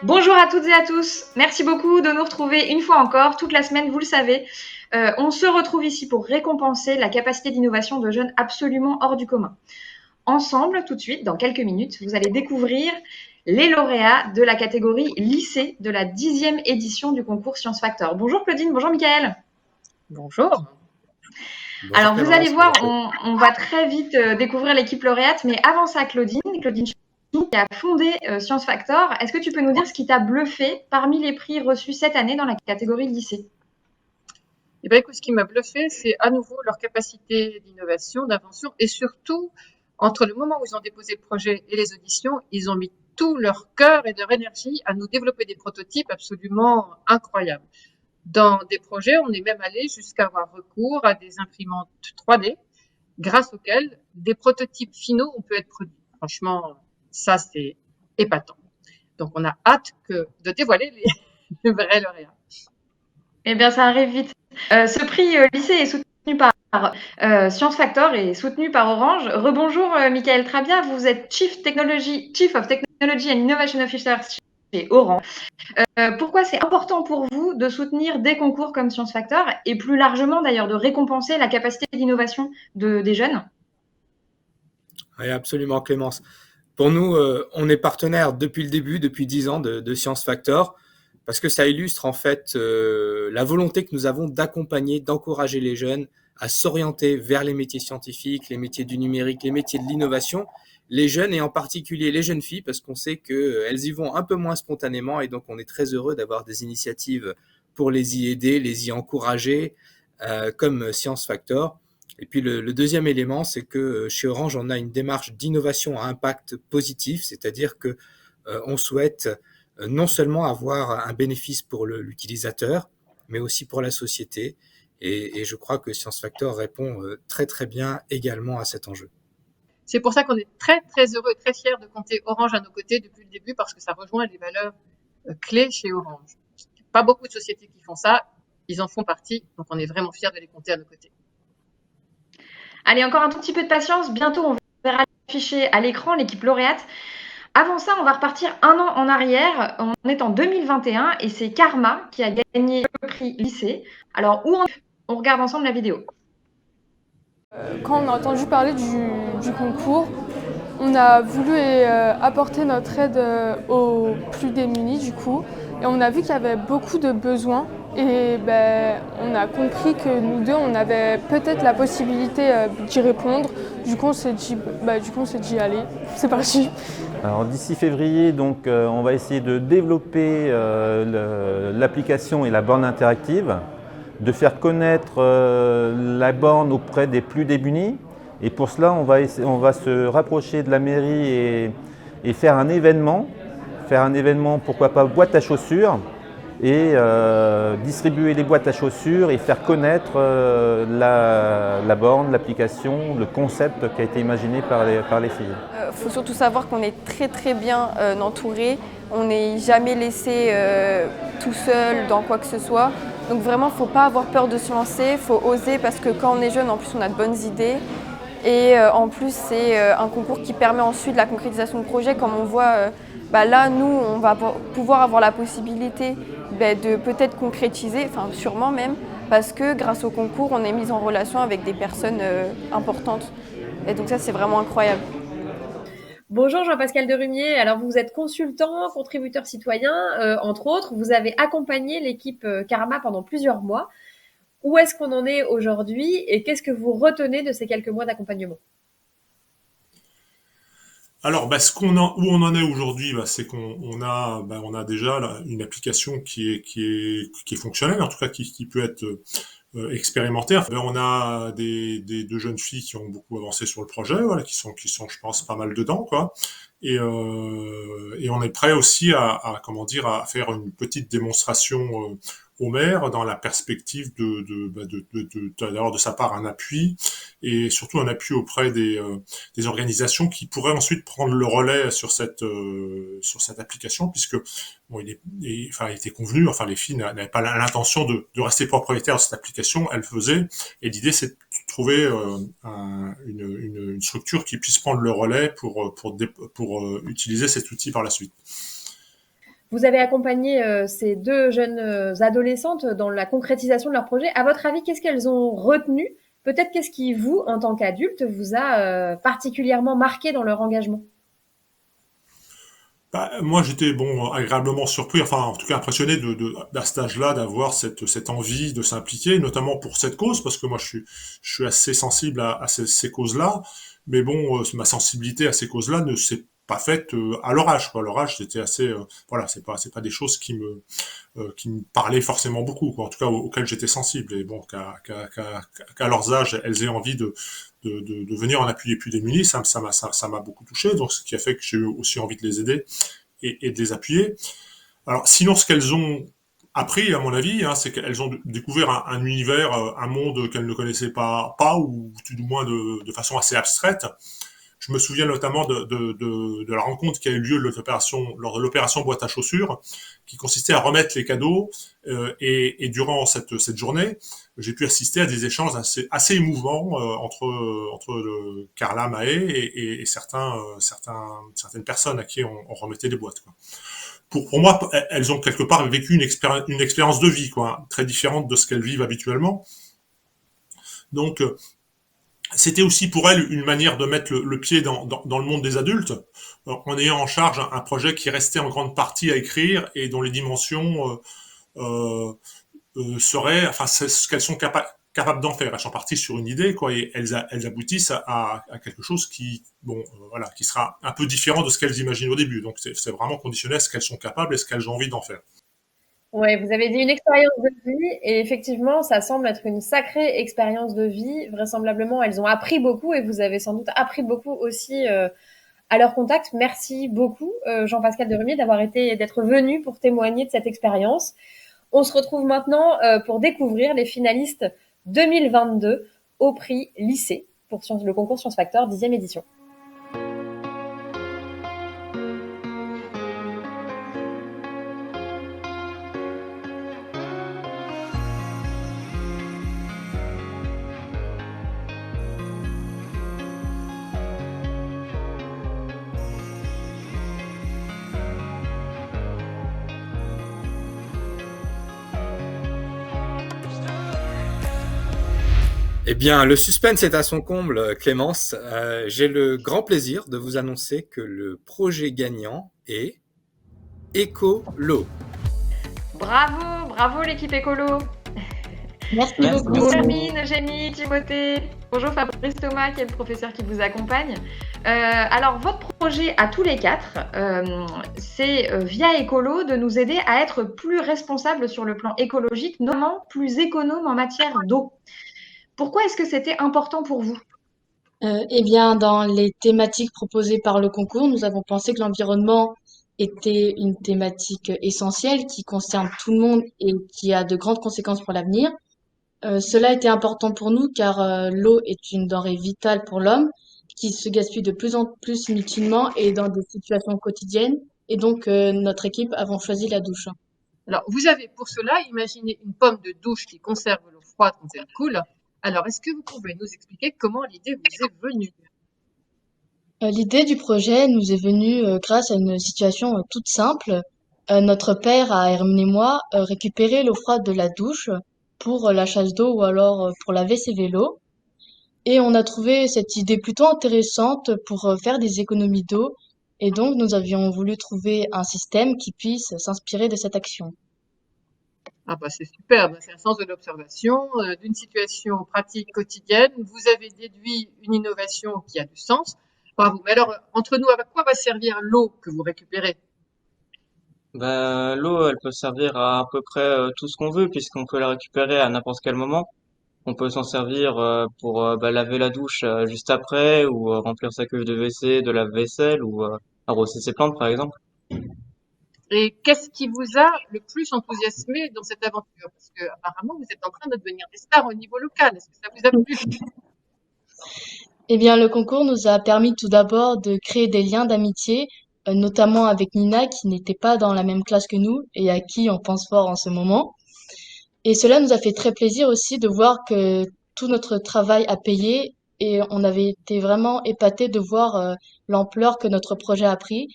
Bonjour à toutes et à tous. Merci beaucoup de nous retrouver une fois encore, toute la semaine, vous le savez. On se retrouve ici pour récompenser la capacité d'innovation de jeunes absolument hors du commun. Ensemble, tout de suite, dans quelques minutes, vous allez découvrir les lauréats de la catégorie lycée de la 10e édition du concours Science Factor. Bonjour Claudine, bonjour Mickaël. Bonjour. Bonjour Alors vous allez Clémence, voir, bonjour. on va très vite découvrir l'équipe lauréate, mais avant ça, Claudine Chou, qui a fondé Science Factor, est-ce que tu peux nous dire ce qui t'a bluffé parmi les prix reçus cette année dans la catégorie lycée? Eh bien, écoute, ce qui m'a bluffé, c'est à nouveau leur capacité d'innovation, d'invention, et surtout, entre le moment où ils ont déposé le projet et les auditions, ils ont mis tout leur cœur et leur énergie à nous développer des prototypes absolument incroyables. Dans des projets, on est même allé jusqu'à avoir recours à des imprimantes 3D, grâce auxquelles des prototypes finaux ont pu être produits. Franchement, ça, c'est épatant. Donc, on a hâte de dévoiler les vrais lauréats. Eh bien, ça arrive vite. Ce prix lycée est soutenu par Science Factor et soutenu par Orange. Rebonjour, Michael Trabia. Vous êtes Chief of Technology and Innovation Officer chez Orange. Pourquoi c'est important pour vous de soutenir des concours comme Science Factor et plus largement d'ailleurs de récompenser la capacité d'innovation des jeunes? Oui, absolument Clémence. Pour nous, on est partenaire depuis le début, depuis 10 ans de Science Factor, parce que ça illustre en fait la volonté que nous avons d'accompagner, d'encourager les jeunes à s'orienter vers les métiers scientifiques, les métiers du numérique, les métiers de l'innovation. Les jeunes et en particulier les jeunes filles, parce qu'on sait qu'elles y vont un peu moins spontanément et donc on est très heureux d'avoir des initiatives pour les y aider, les y encourager, comme Science Factor. Et puis le deuxième élément, c'est que chez Orange, on a une démarche d'innovation à impact positif, c'est-à-dire que on souhaite non seulement avoir un bénéfice pour l'utilisateur, mais aussi pour la société. Et je crois que Science Factor répond très très bien également à cet enjeu. C'est pour ça qu'on est très très heureux et très fiers de compter Orange à nos côtés depuis le début parce que ça rejoint les valeurs clés chez Orange. Pas beaucoup de sociétés qui font ça, ils en font partie, donc on est vraiment fiers de les compter à nos côtés. Allez, encore un tout petit peu de patience. Bientôt, on verra afficher à l'écran l'équipe lauréate. Avant ça, on va repartir un an en arrière. On est en 2021 et c'est Karma qui a gagné le prix lycée. Alors, où on regarde ensemble la vidéo. Quand on a entendu parler du concours, on a voulu apporter notre aide aux plus démunis du coup. Et on a vu qu'il y avait beaucoup de besoins. Et on a compris que nous deux, on avait peut-être la possibilité d'y répondre. Du coup, on s'est dit, allez, c'est parti. Alors d'ici février, donc, on va essayer de développer l'application et la borne interactive, de faire connaître la borne auprès des plus démunis. Et pour cela, on va se rapprocher de la mairie et faire un événement. Faire un événement, pourquoi pas, boîte à chaussures, et distribuer les boîtes à chaussures et faire connaître la borne, l'application, le concept qui a été imaginé par les filles. Faut surtout savoir qu'on est très très bien entouré. On n'est jamais laissé tout seul dans quoi que ce soit. Donc vraiment, faut pas avoir peur de se lancer, faut oser parce que quand on est jeune, en plus, on a de bonnes idées. Et en plus, c'est un concours qui permet ensuite la concrétisation de projets. Comme on voit, là, nous, on va pouvoir avoir la possibilité de peut-être concrétiser, enfin sûrement même, parce que grâce au concours, on est mis en relation avec des personnes importantes. Et donc ça, c'est vraiment incroyable. Bonjour Jean-Pascal Derumier. Alors vous êtes consultant, contributeur citoyen, entre autres. Vous avez accompagné l'équipe Karma pendant plusieurs mois. Où est-ce qu'on en est aujourd'hui et qu'est-ce que vous retenez de ces quelques mois d'accompagnement? Alors, où on en est aujourd'hui, c'est on a déjà là, une application qui est fonctionnelle, en tout cas qui peut être expérimentée. On a des deux jeunes filles qui ont beaucoup avancé sur le projet, voilà, qui sont, je pense, pas mal dedans, quoi. Et on est prêt aussi comment dire, à faire une petite démonstration au maire dans la perspective d'avoir de sa part un appui et surtout un appui auprès des organisations qui pourraient ensuite prendre le relais sur cette application puisque bon, il était convenu, enfin les filles n'avaient pas l'intention de rester propriétaires de cette application, elles faisaient et l'idée c'est de trouver une structure qui puisse prendre le relais pour utiliser cet outil par la suite. Vous avez accompagné ces deux jeunes adolescentes dans la concrétisation de leur projet. À votre avis, qu'est-ce qu'elles ont retenu? Peut-être qu'est-ce qui, vous, en tant qu'adulte, vous a particulièrement marqué dans leur engagement? Bah, moi, j'étais bon agréablement surpris, enfin en tout cas impressionné d'à cet âge-là d'avoir cette envie de s'impliquer, notamment pour cette cause, parce que moi je suis assez sensible à ces causes-là, mais bon, ma sensibilité à ces causes-là ne s'est pas faite à leur âge, quoi. À leur âge, c'était assez, voilà, c'est pas des choses qui me parlaient forcément beaucoup, quoi. En tout cas auxquelles j'étais sensible. Et bon, qu'à leurs âges, elles aient envie de venir en appui des plus démunis, ça m'a beaucoup touché. Donc, ce qui a fait que j'ai eu aussi envie de les aider et de les appuyer. Alors, sinon, ce qu'elles ont appris, à mon avis, hein, c'est qu'elles ont découvert un univers, un monde qu'elles ne connaissaient pas ou tout du moins de façon assez abstraite. Je me souviens notamment de la rencontre qui a eu lieu lors de l'opération boîte à chaussures, qui consistait à remettre les cadeaux. Et durant cette journée, j'ai pu assister à des échanges assez émouvants entre Carla Mahé et certaines personnes à qui on remettait des boîtes, quoi. Pour moi, elles ont quelque part vécu une expérience de vie, quoi, très différente de ce qu'elles vivent habituellement. Donc, c'était aussi pour elle une manière de mettre le pied dans le monde des adultes, en ayant en charge un projet qui restait en grande partie à écrire et dont les dimensions euh, seraient, enfin, c'est ce qu'elles sont capables d'en faire. Elles sont parties sur une idée, quoi, et elles aboutissent à quelque chose qui, bon, voilà, qui sera un peu différent de ce qu'elles imaginent au début. Donc, c'est vraiment conditionné à ce qu'elles sont capables et ce qu'elles ont envie d'en faire. Ouais, vous avez dit une expérience de vie et effectivement, ça semble être une sacrée expérience de vie. Vraisemblablement, elles ont appris beaucoup et vous avez sans doute appris beaucoup aussi à leur contact. Merci beaucoup, Jean-Pascal de Rumier, d'être venu pour témoigner de cette expérience. On se retrouve maintenant pour découvrir les finalistes 2022 au prix lycée pour le concours Science Factor 10e édition. Eh bien, le suspense est à son comble, Clémence. J'ai le grand plaisir de vous annoncer que le projet gagnant est Écolo. Bravo, bravo l'équipe écolo. Merci beaucoup. Bonjour Hermine, Eugénie, Timothée. Bonjour Fabrice Thomas, qui est le professeur qui vous accompagne. Alors, votre projet à tous les quatre, c'est via Écolo de nous aider à être plus responsables sur le plan écologique, notamment plus économes en matière d'eau. Pourquoi est-ce que c'était important pour vous? Eh bien, dans les thématiques proposées par le concours, nous avons pensé que l'environnement était une thématique essentielle qui concerne tout le monde et qui a de grandes conséquences pour l'avenir. Cela était important pour nous car l'eau est une denrée vitale pour l'homme qui se gaspille de plus en plus inutilement et dans des situations quotidiennes. Et donc, notre équipe avons choisi la douche. Alors, vous avez pour cela imaginé une pomme de douche qui conserve l'eau froide quand elle coule. Alors, est-ce que vous pouvez nous expliquer comment l'idée vous est venue? L'idée du projet nous est venue grâce à une situation toute simple. Notre père a, Hermine et moi, récupéré l'eau froide de la douche pour la chasse d'eau ou alors pour laver ses vélos. Et on a trouvé cette idée plutôt intéressante pour faire des économies d'eau. Et donc, nous avions voulu trouver un système qui puisse s'inspirer de cette action. Ah bah c'est super, c'est un sens de l'observation, d'une situation pratique quotidienne. Vous avez déduit une innovation qui a du sens. Bravo. Mais alors, entre nous, à quoi va servir l'eau que vous récupérez? Ben, l'eau, elle peut servir à peu près tout ce qu'on veut, puisqu'on peut la récupérer à n'importe quel moment. On peut s'en servir pour laver la douche juste après, ou remplir sa cuve de WC, de lave-vaisselle, ou arroser ses plantes, par exemple. Et qu'est-ce qui vous a le plus enthousiasmé dans cette aventure? Parce que apparemment, vous êtes en train de devenir des stars au niveau local. Est-ce que ça vous a plu? Eh bien, le concours nous a permis tout d'abord de créer des liens d'amitié, notamment avec Nina qui n'était pas dans la même classe que nous et à qui on pense fort en ce moment. Et cela nous a fait très plaisir aussi de voir que tout notre travail a payé et on avait été vraiment épatés de voir l'ampleur que notre projet a pris.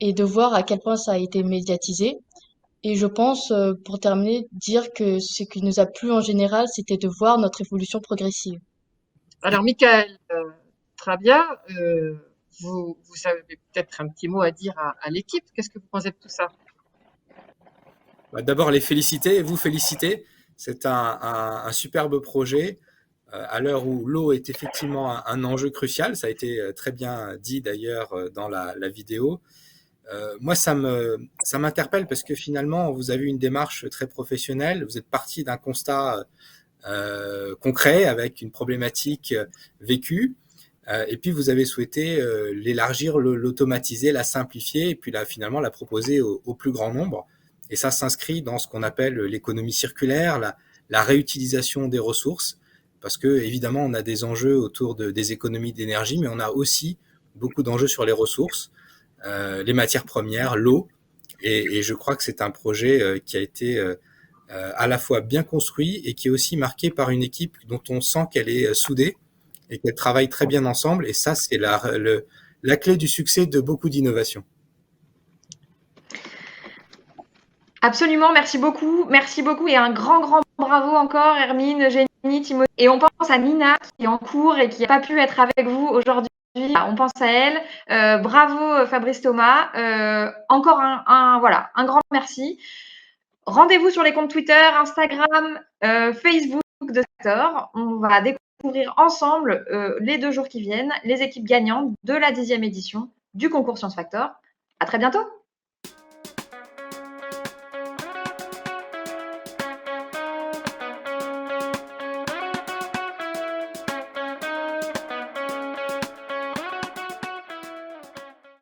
et de voir à quel point ça a été médiatisé. Et je pense, pour terminer, dire que ce qui nous a plu en général, c'était de voir notre évolution progressive. Alors, Michael, très bien. Vous avez peut-être un petit mot à dire à l'équipe. Qu'est-ce que vous pensez de tout ça? Bah, d'abord, les féliciter et vous féliciter. C'est un superbe projet à l'heure où l'eau est effectivement un enjeu crucial. Ça a été très bien dit d'ailleurs dans la vidéo. Moi, ça m'interpelle parce que finalement, vous avez une démarche très professionnelle. Vous êtes parti d'un constat concret avec une problématique vécue. Et puis, vous avez souhaité l'élargir, l'automatiser, la simplifier et puis là, finalement, la proposer au plus grand nombre. Et ça s'inscrit dans ce qu'on appelle l'économie circulaire, la réutilisation des ressources, parce que évidemment, on a des enjeux autour des économies d'énergie, mais on a aussi beaucoup d'enjeux sur les ressources, les matières premières, l'eau. Et je crois que c'est un projet qui a été à la fois bien construit et qui est aussi marqué par une équipe dont on sent qu'elle est soudée et qu'elle travaille très bien ensemble. Et ça, c'est la clé du succès de beaucoup d'innovations. Absolument, merci beaucoup et un grand bravo encore Hermine, Génie, Timothée. Et on pense à Nina qui est en cours et qui n'a pas pu être avec vous aujourd'hui. On pense à elle. Bravo Fabrice Thomas. Encore un grand merci. Rendez-vous sur les comptes Twitter, Instagram, Facebook de Factor. On va découvrir ensemble les 2 jours qui viennent les équipes gagnantes de la 10e édition du concours Science Factor. À très bientôt.